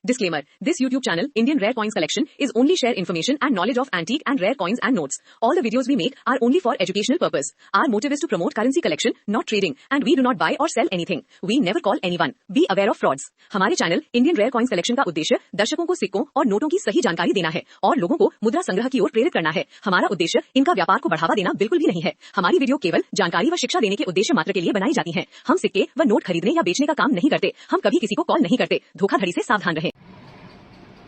Disclaimer. This YouTube channel, Indian Rare Coins Collection, is only share information and knowledge of antique and rare coins and notes. All the videos we make are only for educational purpose. Our motive is to promote currency collection, not trading, and we do not buy or sell anything. We never call anyone. Be aware of frauds. हमारे channel Indian rare coins collection का उद्देश्य दर्शकों को सिक्कों और नोटों की सही जानकारी देना है और लोगों को मुद्रा संग्रह की ओर प्रेरित करना है। हमारा उद्देश्य इनका व्यापार को बढ़ावा देना बिल्कुल भी नहीं है। हमारी वीडियो केवल जानकारी व शिक्षा देने के उद्देश्य मात्र के लिए बनाई जाती हैं। हम सिक्के व नोट खरीदने या बेचने का काम नहीं करते। हम कभी किसी को कॉल नहीं करते। धोखाधड़ी से सावधान रहें।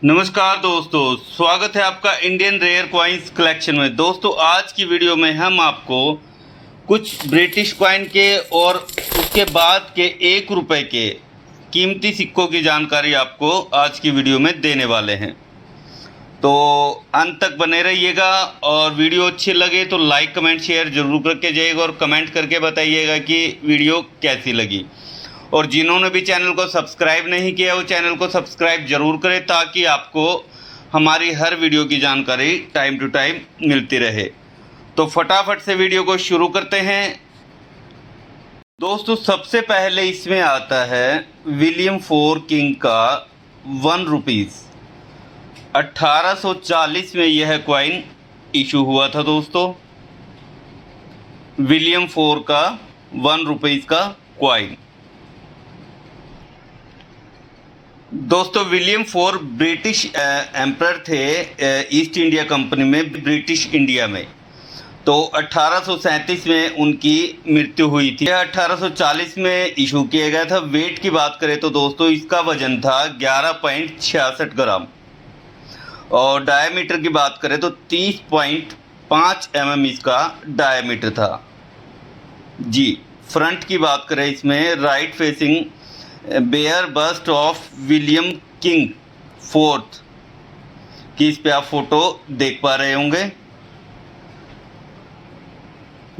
नमस्कार दोस्तों, स्वागत है आपका इंडियन रेयर कॉइन्स कलेक्शन में। दोस्तों आज की वीडियो में हम आपको कुछ ब्रिटिश कॉइन के और उसके बाद के 1 रुपए के कीमती सिक्कों की जानकारी आपको आज की वीडियो में देने वाले हैं, तो अंत तक बने रहिएगा। और वीडियो अच्छी लगे तो लाइक कमेंट शेयर जरूर करके जाइएगा और कमेंट करके बताइएगा कि वीडियो कैसी लगी। और जिन्होंने भी चैनल को सब्सक्राइब नहीं किया वो चैनल को सब्सक्राइब जरूर करें ताकि आपको हमारी हर वीडियो की जानकारी टाइम टू टाइम मिलती रहे। तो फटाफट से वीडियो को शुरू करते हैं। दोस्तों सबसे पहले इसमें आता है विलियम IV किंग का 1 रुपीज़। 1840 में यह कॉइन इशू हुआ था दोस्तों। विलियम IV का 1 रुपीज़ का कॉइन। दोस्तों विलियम IV ब्रिटिश एम्परर थे ईस्ट इंडिया कंपनी में ब्रिटिश इंडिया में। तो 1837 में उनकी मृत्यु हुई थी। 1840 में इशू किया गया था। वेट की बात करें तो दोस्तों इसका वजन था 11.66 ग्राम और डायमीटर की बात करें तो 30.5 mm इसका डायमीटर था जी। फ्रंट की बात करें इसमें right facing bare bust of William King IV की इस पे आप फोटो देख पा रहे होंगे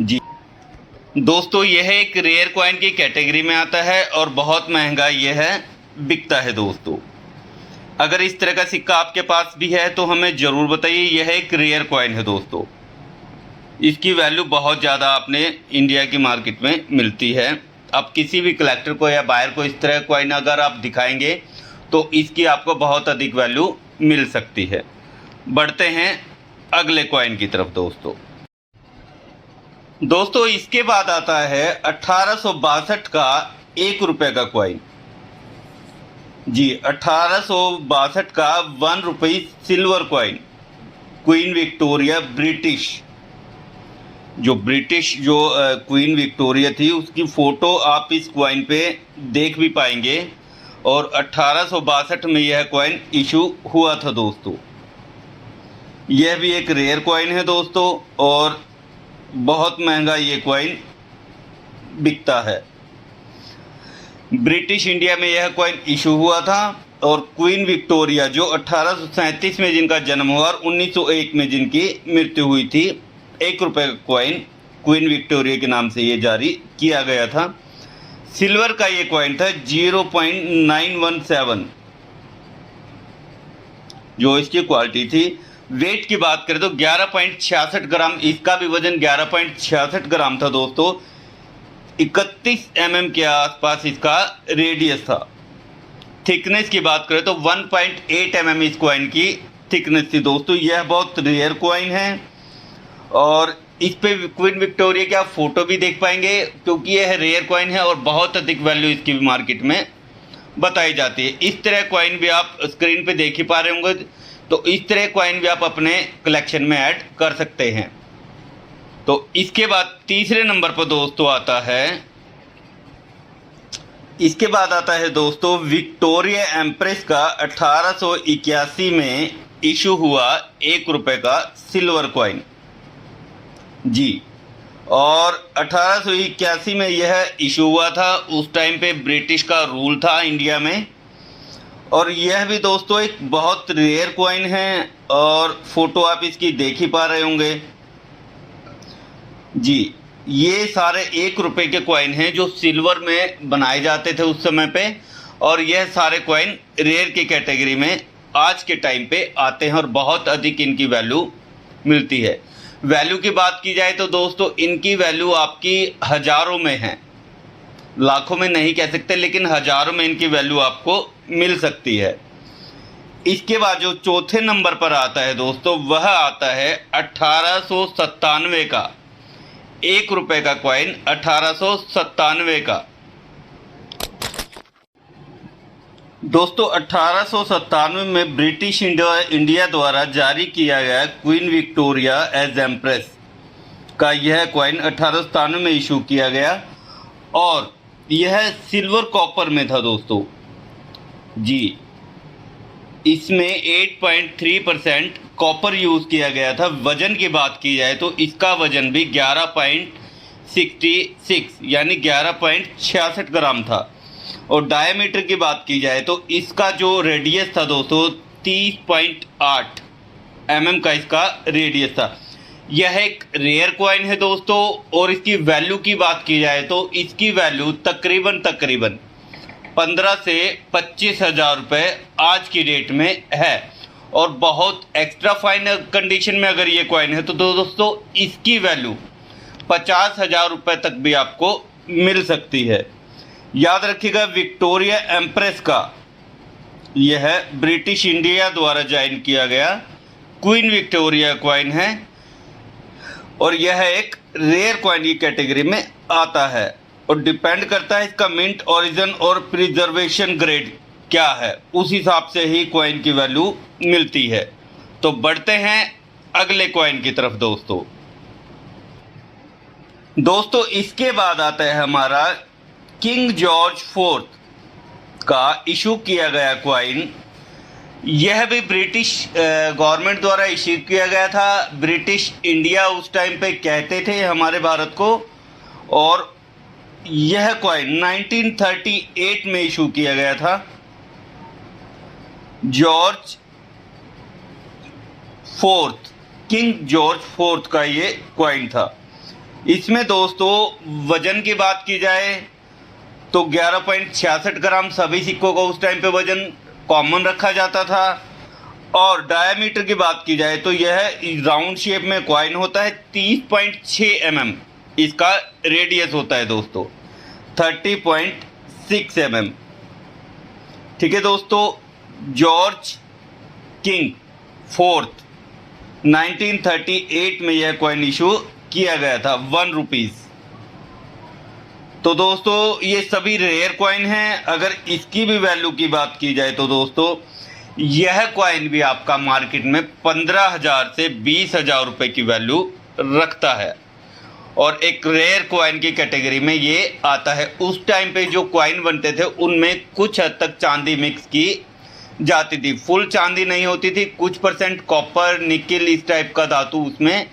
जी। दोस्तों यह एक रेयर कॉइन की कैटेगरी में आता है और बहुत महंगा यह बिकता है दोस्तों। अगर इस तरह का सिक्का आपके पास भी है तो हमें ज़रूर बताइए। यह एक रेयर कॉइन है दोस्तों। इसकी वैल्यू बहुत ज़्यादा अपने इंडिया की मार्केट में मिलती है। अब किसी भी कलेक्टर को या बायर को इस तरह कॉइन अगर आप दिखाएंगे तो इसकी आपको बहुत अधिक वैल्यू मिल सकती है। बढ़ते हैं अगले कॉइन की तरफ दोस्तों इसके बाद आता है 1862 का 1 रुपये का कॉइन जी। 1862 का 1 रुपये silver coin. Queen Victoria British जो क्वीन विक्टोरिया थी उसकी फ़ोटो आप इस कॉइन पे देख भी पाएंगे। और 1862 में यह कॉइन इशू हुआ था दोस्तों। यह भी एक रेयर कॉइन है दोस्तों और बहुत महंगा ये कॉइन बिकता है। ब्रिटिश इंडिया में यह कॉइन इशू हुआ था। और क्वीन विक्टोरिया जो 1837 में जिनका जन्म हुआ और 1901 में जिनकी मृत्यु हुई थी, 1 रुपये का कॉइन क्वीन विक्टोरिया के नाम से ये जारी किया गया था। सिल्वर का ये कॉइन था 0.917 जो इसकी क्वालिटी थी। वेट की बात करें तो 11.66 ग्राम, इसका भी वजन 11.66 ग्राम था दोस्तों। 31 mm के आसपास इसका रेडियस था। थिकनेस की बात करें तो 1.8 mm इस कॉइन की थिकनेस थी दोस्तों। यह बहुत रेयर कॉइन है और इस पे क्वीन विक्टोरिया की आप फोटो भी देख पाएंगे क्योंकि यह रेयर कॉइन है और बहुत अधिक वैल्यू इसकी भी मार्केट में बताई जाती है। इस तरह कॉइन भी आप स्क्रीन पे देख ही पा रहे होंगे, तो इस तरह कॉइन भी आप अपने कलेक्शन में ऐड कर सकते हैं। तो इसके बाद तीसरे नंबर पर दोस्तों आता है दोस्तों विक्टोरिया एम्प्रेस का 1881 में इशू हुआ 1 रुपये का सिल्वर कॉइन जी। और 1881 में यह इशू हुआ था। उस टाइम पे ब्रिटिश का रूल था इंडिया में। और यह भी दोस्तों एक बहुत रेयर कॉइन है और फोटो आप इसकी देख ही पा रहे होंगे जी। ये सारे 1 रुपये के कॉइन हैं जो सिल्वर में बनाए जाते थे उस समय पे। और यह सारे कॉइन रेयर की कैटेगरी में आज के टाइम पे आते हैं और बहुत अधिक इनकी वैल्यू मिलती है। वैल्यू की बात की जाए तो दोस्तों इनकी वैल्यू आपकी हज़ारों में है, लाखों में नहीं कह सकते, लेकिन हज़ारों में इनकी वैल्यू आपको मिल सकती है। इसके बाद जो चौथे नंबर पर आता है दोस्तों, वह आता है 1897 का, 1 रुपए का कॉइन 1897 का। दोस्तों 1897 में ब्रिटिश इंडिया द्वारा जारी किया गया क्वीन विक्टोरिया एज एम्प्रेस का यह कॉइन 1897 में इशू किया गया और यह सिल्वर कॉपर में था दोस्तों जी। इसमें 8.3% कॉपर यूज़ किया गया था। वज़न की बात की जाए तो इसका वज़न भी 11.66 यानी 11.66 ग्राम था। और डायमीटर की बात की जाए तो इसका जो रेडियस था दोस्तों 30.8 mm का इसका रेडियस था। यह एक रेयर कॉइन है दोस्तों। और इसकी वैल्यू की बात की जाए तो इसकी वैल्यू तकरीबन 15 से 25 हज़ार रुपये आज की डेट में है। और बहुत एक्स्ट्रा फाइन कंडीशन में अगर ये कॉइन है तो दोस्तों इसकी वैल्यू 50 हज़ार रुपये तक भी आपको मिल सकती है। याद रखिएगा विक्टोरिया एम्प्रेस का यह ब्रिटिश इंडिया द्वारा जारी किया गया क्वीन विक्टोरिया कॉइन है और यह एक रेयर कॉइन की कैटेगरी में आता है। और डिपेंड करता है इसका मिंट ओरिजिन और प्रिजर्वेशन ग्रेड क्या है, उस हिसाब से ही कॉइन की वैल्यू मिलती है। तो बढ़ते हैं अगले कॉइन की तरफ दोस्तों इसके बाद आता है हमारा किंग जॉर्ज IV का इशू किया गया कॉइन। यह भी ब्रिटिश गवर्नमेंट द्वारा इशू किया गया था। ब्रिटिश इंडिया उस टाइम पे कहते थे हमारे भारत को। और यह कॉइन 1938 में इशू किया गया था। George IV, king George IV का ये कॉइन था। इसमें दोस्तों वजन की बात की जाए तो 11.66 ग्राम सभी सिक्कों का उस टाइम पे वजन कॉमन रखा जाता था। और डायमीटर की बात की जाए तो यह राउंड शेप में कॉइन होता है। 30.6 mm इसका रेडियस होता है दोस्तों, 30.6 mm। ठीक है दोस्तों, जॉर्ज किंग IV 1938 में यह कॉइन इशू किया गया था 1 रुपीज़। तो दोस्तों ये सभी रेयर कॉइन हैं। अगर इसकी भी वैल्यू की बात की जाए तो दोस्तों यह कॉइन भी आपका मार्केट में 15,000 से 20,000 रुपये की वैल्यू रखता है और एक रेयर कॉइन की कैटेगरी में ये आता है। उस टाइम पे जो कॉइन बनते थे उनमें कुछ हद तक चांदी मिक्स की जाती थी, फुल चांदी नहीं होती थी, कुछ % कॉपर निकेल इस टाइप का धातु उसमें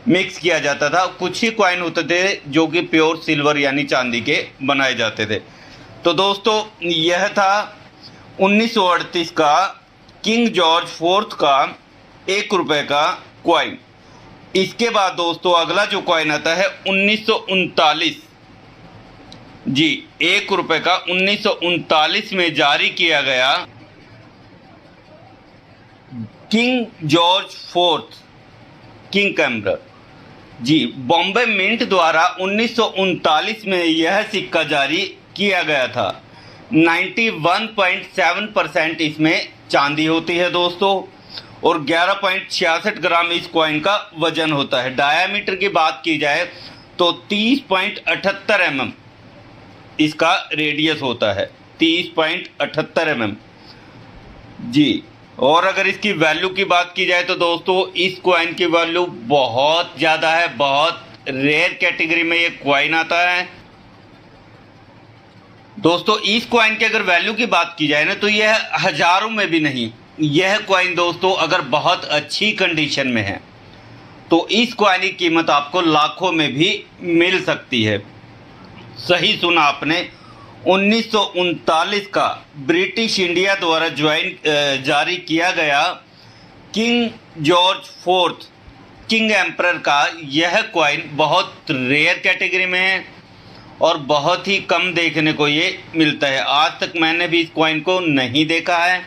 मिक्स किया जाता था। कुछ ही कॉइन होते थे जो कि प्योर सिल्वर यानी चांदी के बनाए जाते थे। तो दोस्तों यह था 1938 का किंग जॉर्ज IV का 1 रुपये का कॉइन। इसके बाद दोस्तों अगला जो कॉइन आता है 1939 जी, 1 रुपये का 1939 में जारी किया गया King George IV King Emperor जी। बॉम्बे मिंट द्वारा 1939 में यह सिक्का जारी किया गया था। 91.7% इसमें चांदी होती है दोस्तों और 11.66 ग्राम इस कॉइन का वजन होता है। डायामीटर की बात की जाए तो 30.78 mm इसका रेडियस होता है, 30.78 mm जी। और अगर इसकी वैल्यू की बात की जाए तो दोस्तों इस कॉइन की वैल्यू बहुत ज़्यादा है, बहुत रेयर कैटेगरी में ये कॉइन आता है दोस्तों। इस कॉइन की अगर वैल्यू की बात की जाए ना तो यह हज़ारों में भी नहीं, यह कॉइन दोस्तों अगर बहुत अच्छी कंडीशन में है तो इस कॉइन की कीमत आपको लाखों में भी मिल सकती है। सही सुना आपने, 1939 का ब्रिटिश इंडिया द्वारा जारी किया गया King George IV King emperor का यह कॉइन बहुत रेयर कैटेगरी में है और बहुत ही कम देखने को ये मिलता है। आज तक मैंने भी इस कॉइन को नहीं देखा है।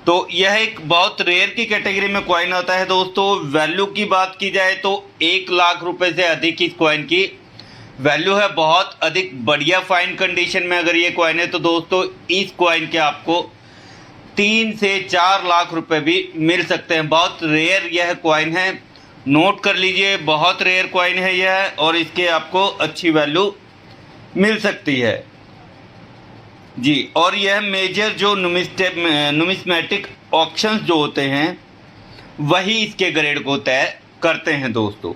तो यह एक बहुत रेयर की कैटेगरी में कॉइन आता है दोस्तों। वैल्यू की बात की जाए तो 1 लाख रुपए से अधिक इस कॉइन की वैल्यू है, बहुत अधिक बढ़िया फाइन कंडीशन में अगर ये कॉइन है तो दोस्तों इस कॉइन के आपको 3 से 4 लाख रुपए भी मिल सकते हैं। बहुत रेयर यह कॉइन है, नोट कर लीजिए, बहुत रेयर कॉइन है यह, और इसके आपको अच्छी वैल्यू मिल सकती है जी। और यह मेजर जो नुमिस्मेटिक ऑक्शंस जो होते हैं वही इसके ग्रेड को तय करते हैं दोस्तों।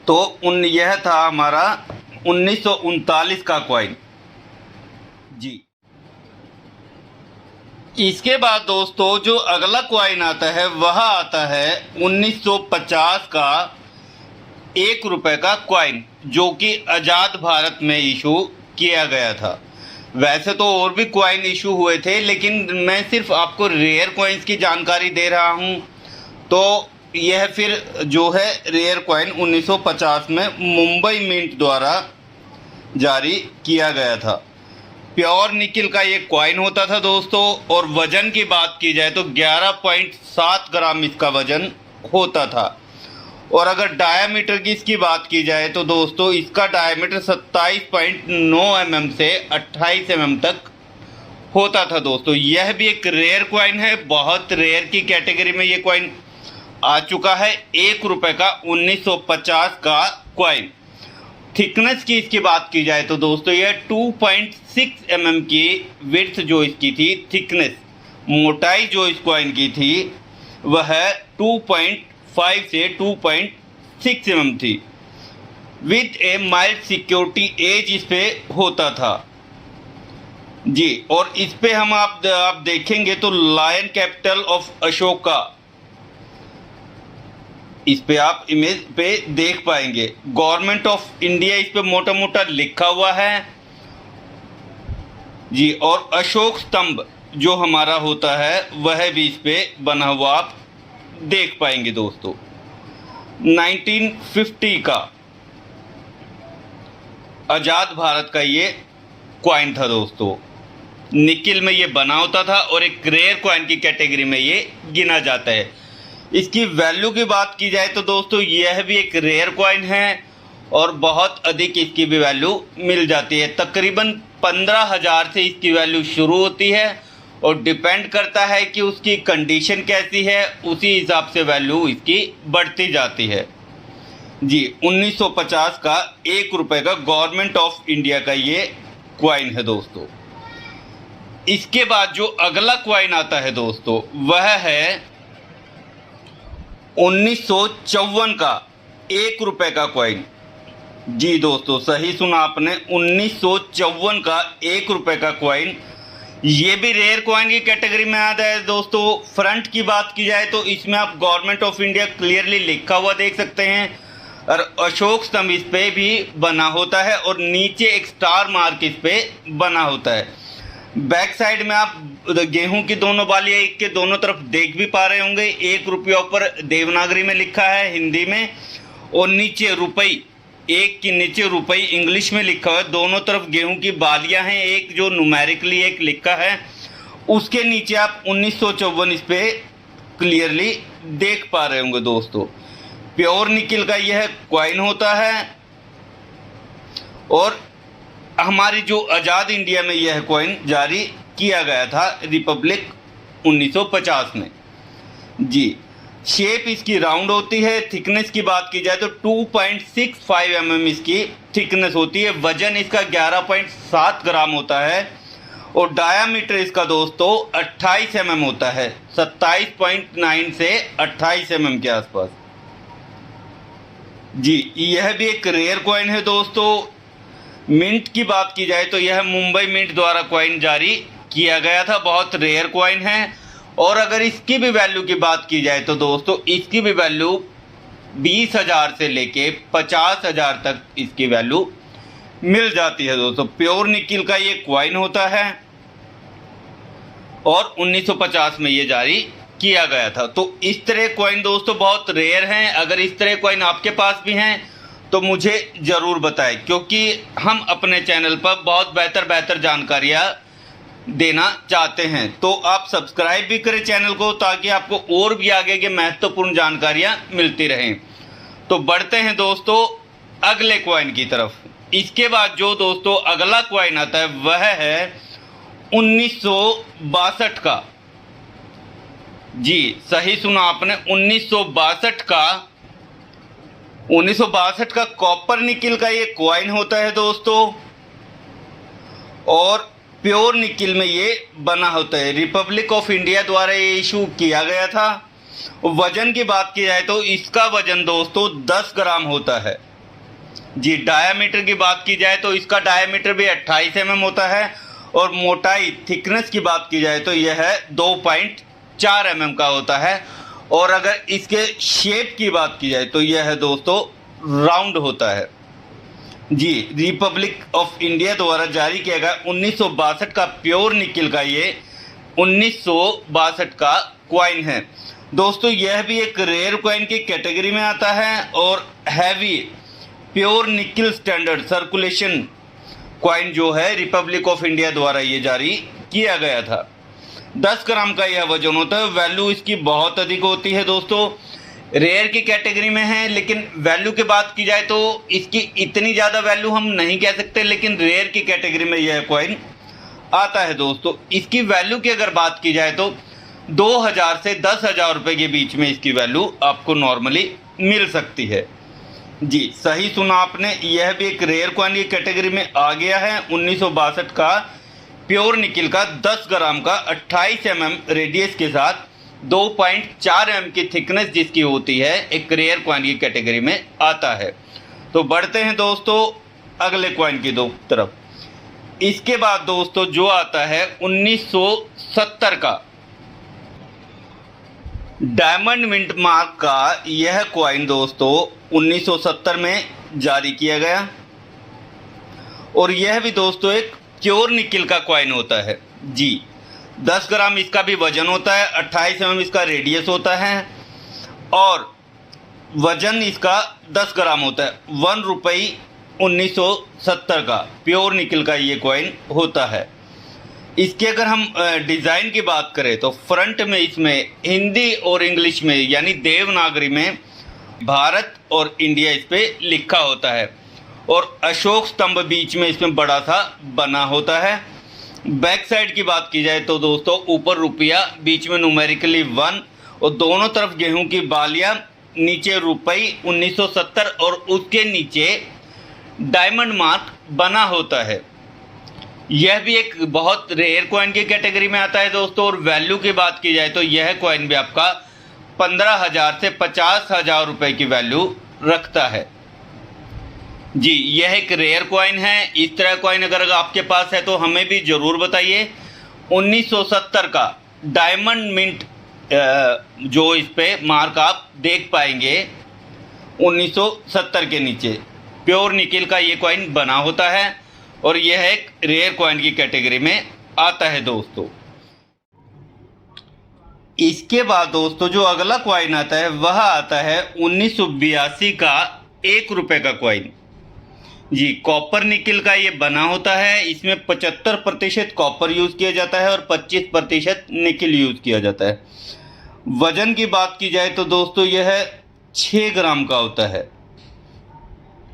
तो यह था हमारा 1939 का कॉइन जी। इसके बाद दोस्तों जो अगला कॉइन आता है वह आता है 1950 का 1 रुपए का कॉइन, जो कि आज़ाद भारत में इशू किया गया था। वैसे तो और भी कॉइन इशू हुए थे, लेकिन मैं सिर्फ आपको रेयर कॉइन्स की जानकारी दे रहा हूं। तो यह फिर जो है रेयर कॉइन 1950 में मुंबई मिंट द्वारा जारी किया गया था। प्योर निकिल का ये कॉइन होता था दोस्तों, और वजन की बात की जाए तो 11.7 ग्राम इसका वजन होता था। और अगर डायामीटर की इसकी बात की जाए तो दोस्तों इसका डायामीटर 27.9 mm से 28 mm तक होता था दोस्तों। यह भी एक रेयर कॉइन है, बहुत रेयर की कैटेगरी में ये कॉइन आ चुका है। 1 रुपए का 1950 का कॉइन। थिकनेस की इसकी बात की जाए तो दोस्तों यह 2.6 mm की विड्थ जो इसकी थी, थिकनेस मोटाई जो इस कॉइन की थी वह 2.5 से 2.6 mm थी। With a mild security edge इस पे होता था जी। और इस पे हम आप देखेंगे तो लायन कैपिटल ऑफ अशोका इस पे आप इमेज पे देख पाएंगे। गवर्नमेंट ऑफ इंडिया इस पे मोटा मोटा लिखा हुआ है जी। और अशोक स्तंभ जो हमारा होता है वह भी इस पे बना हुआ आप देख पाएंगे दोस्तों। 1950 का आजाद भारत का ये कॉइन था दोस्तों। निकिल में ये बना होता था और एक रेयर कॉइन की कैटेगरी में ये गिना जाता है। इसकी वैल्यू की बात की जाए तो दोस्तों यह भी एक रेयर कॉइन है और बहुत अधिक इसकी भी वैल्यू मिल जाती है। तकरीबन 15,000 से इसकी वैल्यू शुरू होती है और डिपेंड करता है कि उसकी कंडीशन कैसी है, उसी हिसाब से वैल्यू इसकी बढ़ती जाती है जी। 1950 का 1 रुपए का गवर्नमेंट ऑफ इंडिया का ये कॉइन है दोस्तों। इसके बाद जो अगला कॉइन आता है दोस्तों वह है 1954 का 1 रुपए का कॉइन जी। दोस्तों सही सुना आपने, 1954 का 1 रुपए का कॉइन। ये भी रेयर कॉइन की कैटेगरी में आता है दोस्तों। फ्रंट की बात की जाए तो इसमें आप गवर्नमेंट ऑफ इंडिया क्लियरली लिखा हुआ देख सकते हैं और अशोक स्तंभ इस पे भी बना होता है और नीचे एक स्टार मार्क इस पे बना होता है। बैक साइड में आप गेहूं की दोनों बालियां एक के दोनों तरफ देख भी पा रहे होंगे। 1 रुपया ऊपर देवनागरी में लिखा है हिंदी में, और नीचे रुपई, एक के नीचे रुपई इंग्लिश में लिखा है। दोनों तरफ गेहूं की बालियां हैं, एक जो न्यूमेरिकली एक लिखा है, उसके नीचे आप 1954 इस पे क्लियरली देख पा रहे होंगे दोस्तों। प्योर निकिल का यह कॉइन होता है और हमारी जो आज़ाद इंडिया में यह कॉइन जारी किया गया था रिपब्लिक 1950 में जी। शेप इसकी राउंड होती है। थिकनेस की बात की जाए तो 2.65 mm इसकी थिकनेस होती है। वजन इसका 11.7 ग्राम होता है और डायामीटर इसका दोस्तों 28 mm होता है। 27.9 से 28 mm के आसपास जी। यह भी एक रेयर कॉइन है दोस्तों। मिंट की बात की जाए तो यह मुंबई मिंट द्वारा कॉइन जारी किया गया था। बहुत रेयर कॉइन है और अगर इसकी भी वैल्यू की बात की जाए तो दोस्तों इसकी भी वैल्यू 20,000 से लेके 50,000 तक इसकी वैल्यू मिल जाती है दोस्तों। प्योर निकिल का ये कॉइन होता है और 1950 में ये जारी किया गया था। तो इस तरह कॉइन दोस्तों बहुत रेयर हैं। अगर इस तरह कॉइन आपके पास भी हैं तो मुझे ज़रूर बताएं, क्योंकि हम अपने चैनल पर बहुत बेहतर जानकारियाँ देना चाहते हैं। तो आप सब्सक्राइब भी करें चैनल को, ताकि आपको और भी आगे के महत्वपूर्ण जानकारियाँ मिलती रहें। तो बढ़ते हैं दोस्तों अगले कॉइन की तरफ। इसके बाद जो दोस्तों अगला कॉइन आता है वह है 1962 का, जी सही सुना आपने, 1962 का कॉपर निकिल का ये कॉइन होता है दोस्तों, और प्योर निकिल में ये बना होता है। रिपब्लिक ऑफ इंडिया द्वारा ये इशू किया गया था। वजन की बात की जाए तो इसका वजन दोस्तों 10 ग्राम होता है। जी डायामीटर की बात की जाए तो इसका डायामीटर भी 28 mm होता है, और मोटाई थिकनेस की बात की जाए तो यह 2.4 mm का होता है। और अगर इसके शेप की बात की जाए तो यह दोस्तों राउंड होता है। जी रिपब्लिक ऑफ इंडिया द्वारा जारी किया गया 1962 का प्योर निकिल का ये 1962 का कॉइन है दोस्तों। यह भी एक रेयर कॉइन की कैटेगरी में आता है, और heavy pure nickel standard circulation coin जो है रिपब्लिक ऑफ इंडिया द्वारा ये जारी किया गया था। 10 ग्राम का यह वजन होता है। वैल्यू इसकी बहुत अधिक होती है दोस्तों। रेयर की कैटेगरी में है, लेकिन वैल्यू की बात की जाए तो इसकी इतनी ज़्यादा वैल्यू हम नहीं कह सकते, लेकिन रेयर की कैटेगरी में यह कॉइन आता है दोस्तों। इसकी वैल्यू की अगर बात की जाए तो 2000 से 10,000 रुपये के बीच में इसकी वैल्यू आपको नॉर्मली मिल सकती है। जी सही सुना आपने, यह भी एक रेयर कॉइन की कैटेगरी में आ गया है। 1962 का प्योर निकिल का 10 ग्राम का 28 mm रेडियस के साथ 2.4 mm की थिकनेस जिसकी होती है, एक रेयर कॉइन की कैटेगरी में आता है। तो बढ़ते हैं दोस्तों अगले कॉइन की तरफ। इसके बाद दोस्तों जो आता है 1970 का डायमंड मिंट मार्क का यह कॉइन दोस्तों 1970 में जारी किया गया, और यह भी दोस्तों एक प्योर निकिल का कॉइन होता है। जी 10 ग्राम इसका भी वजन होता है, 28 mm इसका रेडियस होता है, और वजन इसका 10 ग्राम होता है। 1 रुपये 1970 का प्योर निकिल का ये कॉइन होता है। इसके अगर हम डिज़ाइन की बात करें तो फ्रंट में इसमें हिंदी और इंग्लिश में यानी देवनागरी में भारत और इंडिया इस पे लिखा होता है, और अशोक स्तंभ बीच में इसमें बड़ा सा बना होता है। बैक साइड की बात की जाए तो दोस्तों ऊपर रुपया, बीच में न्यूमेरिकली 1, और दोनों तरफ गेहूं की बालियां, नीचे रुपये 1970 और उसके नीचे डायमंड मार्क बना होता है। यह भी एक बहुत रेयर कॉइन की कैटेगरी में आता है दोस्तों, और वैल्यू की बात की जाए तो यह कॉइन भी आपका 15,000 से 50,000 रुपये की वैल्यू रखता है। जी यह एक रेयर कॉइन है। इस तरह कॉइन अगर आपके पास है तो हमें भी ज़रूर बताइए। 1970 का डायमंड मिंट जो इस पे मार्क आप देख पाएंगे 1970 के नीचे प्योर निकिल का ये कॉइन बना होता है, और यह एक रेयर कॉइन की कैटेगरी में आता है दोस्तों। इसके बाद दोस्तों जो अगला कॉइन आता है वह आता है 1982 का 1 रुपये का कॉइन। जी कॉपर निकिल का ये बना होता है। इसमें 75% कॉपर यूज़ किया जाता है और 25% निकिल यूज़ किया जाता है। वजन की बात की जाए तो दोस्तों यह 6 ग्राम का होता है।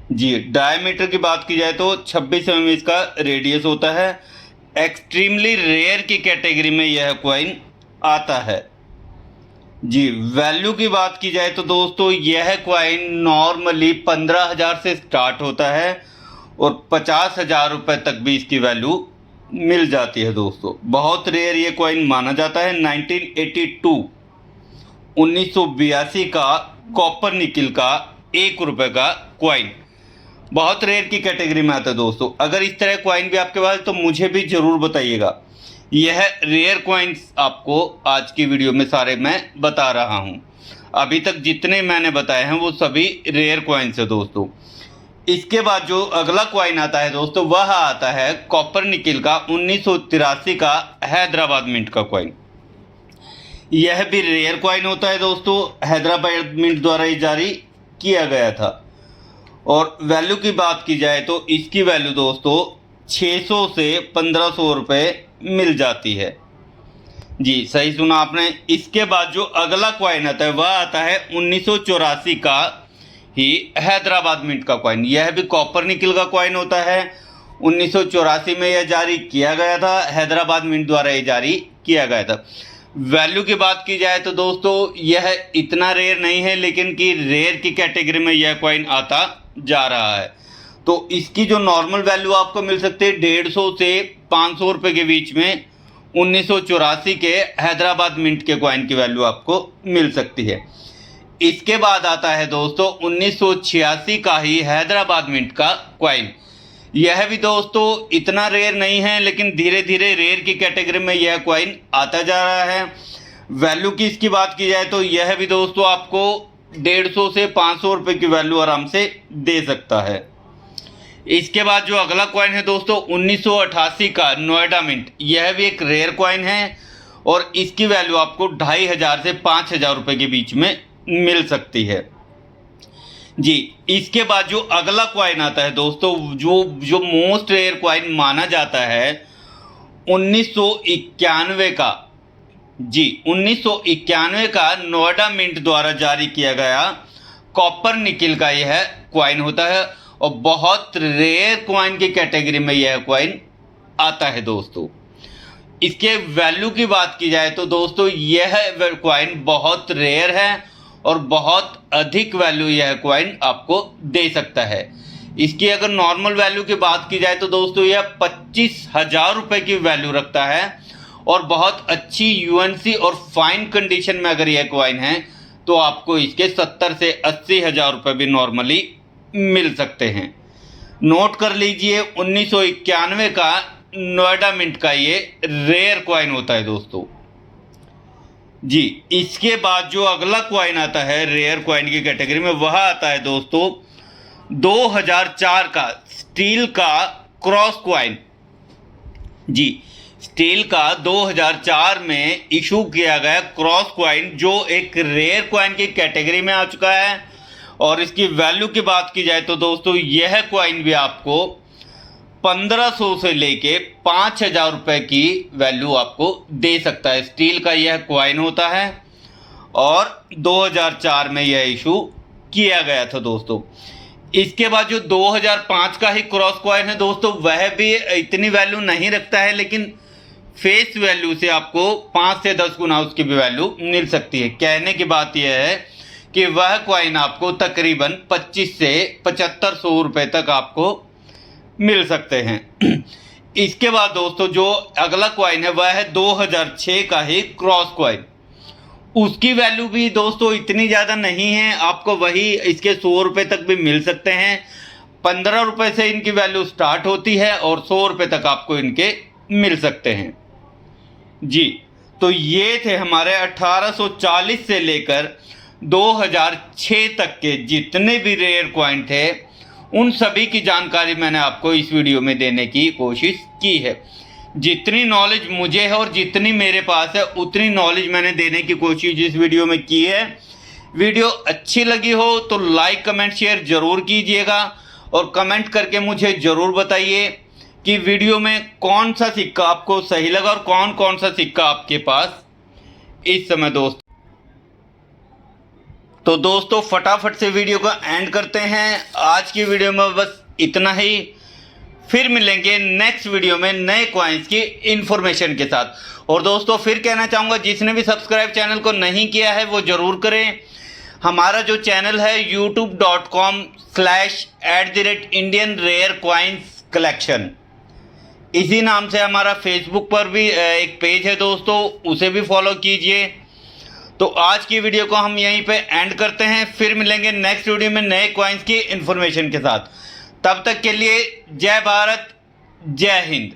जी डायमीटर की बात की जाए तो 26 mm इसका रेडियस होता है। एक्सट्रीमली रेयर की कैटेगरी में यह कॉइन आता है। जी वैल्यू की बात की जाए तो दोस्तों यह कॉइन नॉर्मली 15,000 से स्टार्ट होता है और 50,000 रुपये तक भी इसकी वैल्यू मिल जाती है दोस्तों। बहुत रेयर ये कॉइन माना जाता है। 1982 का कॉपर निकिल का 1 रुपये का कॉइन बहुत रेयर की कैटेगरी में आता है दोस्तों। अगर इस तरह कॉइन भी आपके पास तो मुझे भी ज़रूर बताइएगा। यह रेयर कॉइन्स आपको आज की वीडियो में सारे मैं बता रहा हूं। अभी तक जितने मैंने बताए हैं वो सभी रेयर कॉइन्स है दोस्तों। इसके बाद जो अगला कॉइन आता है दोस्तों वह आता है कॉपर निकिल का 1983 का हैदराबाद मिंट का कॉइन। यह भी रेयर कॉइन होता है दोस्तों। हैदराबाद मिंट द्वारा ये जारी किया गया था। और वैल्यू की बात की जाए तो इसकी वैल्यू दोस्तों 600 से 1500 रुपये मिल जाती है। जी सही सुना आपने। इसके बाद जो अगला कॉइन आता है वह आता है 1984 का ही हैदराबाद मिंट का कॉइन। यह भी कॉपर निकिल का कॉइन होता है 1984 में यह जारी किया गया था, हैदराबाद मिंट द्वारा यह जारी किया गया था। वैल्यू की बात की जाए तो दोस्तों यह इतना रेयर नहीं है, लेकिन कि रेयर की कैटेगरी में यह कॉइन आता जा रहा है। तो इसकी जो नॉर्मल वैल्यू आपको मिल सकती है 150 से 500 रुपये के बीच में 1984 के हैदराबाद मिंट के कॉइन की वैल्यू आपको मिल सकती है। इसके बाद आता है दोस्तों 1986 का ही हैदराबाद मिंट का कॉइन। यह भी दोस्तों इतना रेयर नहीं है, लेकिन धीरे धीरे रेयर की कैटेगरी में यह कॉइन आता जा रहा है। वैल्यू की इसकी बात की जाए तो यह भी दोस्तों आपको 150 से 500 रुपये की वैल्यू आराम से दे सकता है। इसके बाद जो अगला कॉइन है दोस्तों 1988 का नोएडा मिंट, यह भी एक रेयर कॉइन है और इसकी वैल्यू आपको 2500 से 5000 रुपये के बीच में मिल सकती है जी। इसके बाद जो अगला कॉइन आता है दोस्तों, जो मोस्ट रेयर कॉइन माना जाता है 1991 का जी, 1991 का नोएडा मिंट द्वारा जारी किया गया कॉपर निकिल का यह कॉइन होता है और बहुत रेयर कॉइन की कैटेगरी में यह कॉइन आता है दोस्तों। इसके वैल्यू की बात की जाए तो दोस्तों यह कॉइन बहुत रेयर है और बहुत अधिक वैल्यू यह कॉइन आपको दे सकता है। इसकी अगर नॉर्मल वैल्यू की बात की जाए तो दोस्तों यह 25,000 रुपये की वैल्यू रखता है और बहुत अच्छी यूएनसी और फाइन कंडीशन में अगर यह कॉइन है तो आपको इसके 70 से 80,000 रुपये भी नॉर्मली मिल सकते हैं। नोट कर लीजिए 1991 का नोएडा मिंट का ये रेयर कॉइन होता है दोस्तों जी। इसके बाद जो अगला कॉइन आता है रेयर कॉइन की कैटेगरी में, वह आता है दोस्तों 2004 का स्टील का क्रॉस कॉइन जी। स्टील का 2004 में इशू किया गया क्रॉस कॉइन, जो एक रेयर कॉइन की कैटेगरी में आ चुका है और इसकी वैल्यू की बात की जाए तो दोस्तों यह कॉइन भी आपको 1500 से लेके 5000 रुपये की वैल्यू आपको दे सकता है। स्टील का यह कॉइन होता है और 2004 में यह इशू किया गया था दोस्तों। इसके बाद जो 2005 का ही क्रॉस कॉइन है दोस्तों, वह भी इतनी वैल्यू नहीं रखता है, लेकिन फेस वैल्यू से आपको 5 से 10 गुना उसकी भी वैल्यू मिल सकती है। कहने की बात यह है कि वह कॉइन आपको तकरीबन 25 से 7500 रुपये तक आपको मिल सकते हैं। इसके बाद दोस्तों जो अगला कॉइन है वह है 2006 का ही क्रॉस कॉइन। उसकी वैल्यू भी दोस्तों इतनी ज़्यादा नहीं है, आपको वही इसके 100 रुपये तक भी मिल सकते हैं। 15 रुपये से इनकी वैल्यू स्टार्ट होती है और 100 रुपये तक आपको इनके मिल सकते हैं जी। तो ये थे हमारे 1840 से लेकर 2006 तक के जितने भी रेयर कॉइन थे, उन सभी की जानकारी मैंने आपको इस वीडियो में देने की कोशिश की है। जितनी नॉलेज मुझे है और जितनी मेरे पास है उतनी नॉलेज मैंने देने की कोशिश इस वीडियो में की है। वीडियो अच्छी लगी हो तो लाइक कमेंट शेयर ज़रूर कीजिएगा और कमेंट करके मुझे ज़रूर बताइए कि वीडियो में कौन सा सिक्का आपको सही लगा और कौन कौन सा सिक्का आपके पास इस समय दोस्तों। तो दोस्तों फटाफट से वीडियो को एंड करते हैं। आज की वीडियो में बस इतना ही, फिर मिलेंगे नेक्स्ट वीडियो में नए कॉइन्स की इंफॉर्मेशन के साथ। और दोस्तों फिर कहना चाहूँगा, जिसने भी सब्सक्राइब चैनल को नहीं किया है वो ज़रूर करें। हमारा जो चैनल है youtube.com/@Indian Rare Coins Collection, इसी नाम से हमारा फेसबुक पर भी एक पेज है दोस्तों, उसे भी फॉलो कीजिए। तो आज की वीडियो को हम यहीं पे एंड करते हैं, फिर मिलेंगे नेक्स्ट वीडियो में नए कॉइन्स की इंफॉर्मेशन के साथ। तब तक के लिए जय भारत, जय हिंद।